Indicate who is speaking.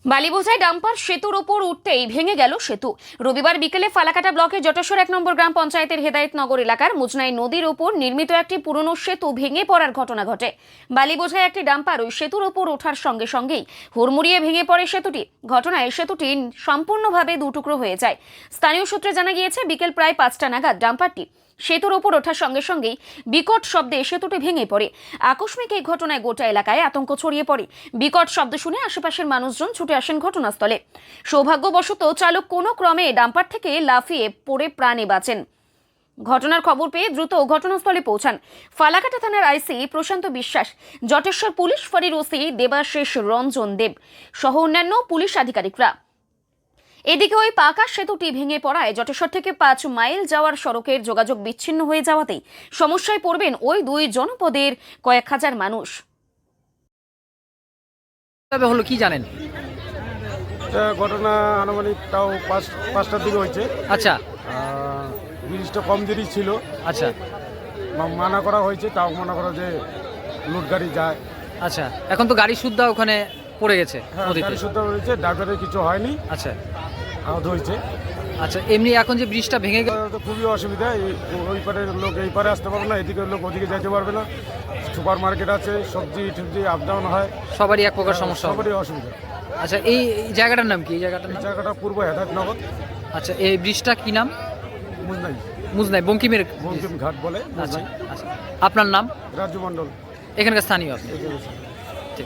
Speaker 1: বালিবোঝায় dumper সেতুর ওপর উঠতেই ভেঙে গেল সেতু। রবিবার বিকেলে ফালাকাটা ব্লকের জটেশ্বর 1 নম্বর গ্রাম পঞ্চায়েতের হেদায়েতনগর এলাকার মুজনাই নদীর ওপর নির্মিত একটি পুরনো সেতু ভেঙে পড়ার ঘটনা ঘটে। বালিবোঝায় একটি ডাম্পার ওই সেতুর ওপর ওঠার সঙ্গে সঙ্গেই হুড়মুড়িয়ে ভেঙে পড়ে সেতুটি। ঘটনায় সেতুটি সম্পূর্ণভাবে দুটুকরো হয়ে যায়। স্থানীয় সূত্রে জানা গিয়েছে, বিকেল প্রায় 5টা নাগাদ ডাম্পারটি সেতুর ওপর ওঠার সঙ্গে সঙ্গেই বিকট শব্দে সেতুটি ভেঙে পড়ে। আকস্মিক এই ঘটনায় গোটা এলাকায় আতঙ্ক ছড়িয়ে পড়ে। বিকট শব্দ শুনে আশেপাশের মানুষজন ছুটে আসেন ঘটনাস্থলে। সৌভাগ্যবশত চালক কোনো ক্রমে ডাম্পার থেকে লাফিয়ে পড়ে প্রাণে বাঁচেন। ঘটনার খবর পেয়ে দ্রুত ঘটনাস্থলে পৌঁছান ফালাকাটা থানার আইসি প্রশান্ত বিশ্বাস, জটেশ্বর পুলিশ ফাঁড়ির ওসি দেবাশিস রঞ্জন দেব সহ অন্যান্য পুলিশ আধিকারিকরা। এদিকে ওই পাকা সেতুটি ভেঙে পড়ায় জটেশ্বর থেকে 5 মাইল যাওয়ার সড়কের যোগাযোগ বিচ্ছিন্ন হয়ে যাওয়াতেই সমস্যায় পড়বেন ওই দুই জনপদের কয়েক হাজার মানুষ।
Speaker 2: তবে হলো কি জানেন?
Speaker 3: ঘটনা আনুমানিক তাও 5টার দিকে হয়েছে।
Speaker 2: আচ্ছা
Speaker 3: ব্রিজটা কম দেরি ছিল।
Speaker 2: আচ্ছা
Speaker 3: মানা করা হয়েছে, তাও মানা করা যে লোড গাড়ি যায়।
Speaker 2: আচ্ছা, এখন তো গাড়ি সুদ্ধা ওখানে পড়ে গেছে নদীতে।
Speaker 3: গাড়ি শুদ্ধ হয়েছে, ড্রাইভারের কিছু হয়নি,
Speaker 2: আচ্ছা
Speaker 3: আহত হয়েছে।
Speaker 2: আচ্ছা, এমনি এখন যে ব্রিজটা ভেঙে গেল
Speaker 3: তো খুবই অসুবিধা। ওই পারের লোক এই পারে আসতে পারবে না, এদিকের লোক ওদিকে যেতে পারবে না। সুপার মার্কেট আছে, সবজি টবজি আপ ডাউন হয়,
Speaker 2: সবারই এক প্রকার সমস্যা হবে।
Speaker 3: সবারই অসুবিধা।
Speaker 2: আচ্ছা, এই জায়গাটার নাম কি? এই জায়গাটার
Speaker 3: এই
Speaker 2: নাম?
Speaker 3: জায়গাটা পূর্ব হেদায়েতনগর
Speaker 2: আচ্ছা, এই ব্রিজটা কি নাম?
Speaker 3: মুজনাই,
Speaker 2: মুজনাই বঙ্কিমের
Speaker 3: বঙ্কিম ঘাট বলে।
Speaker 2: আচ্ছা
Speaker 3: মুজনাই।
Speaker 2: আচ্ছা, আপনার নাম?
Speaker 3: রাজ্য মণ্ডল
Speaker 2: এখানকার স্থানীয় আপনি?
Speaker 3: এই যে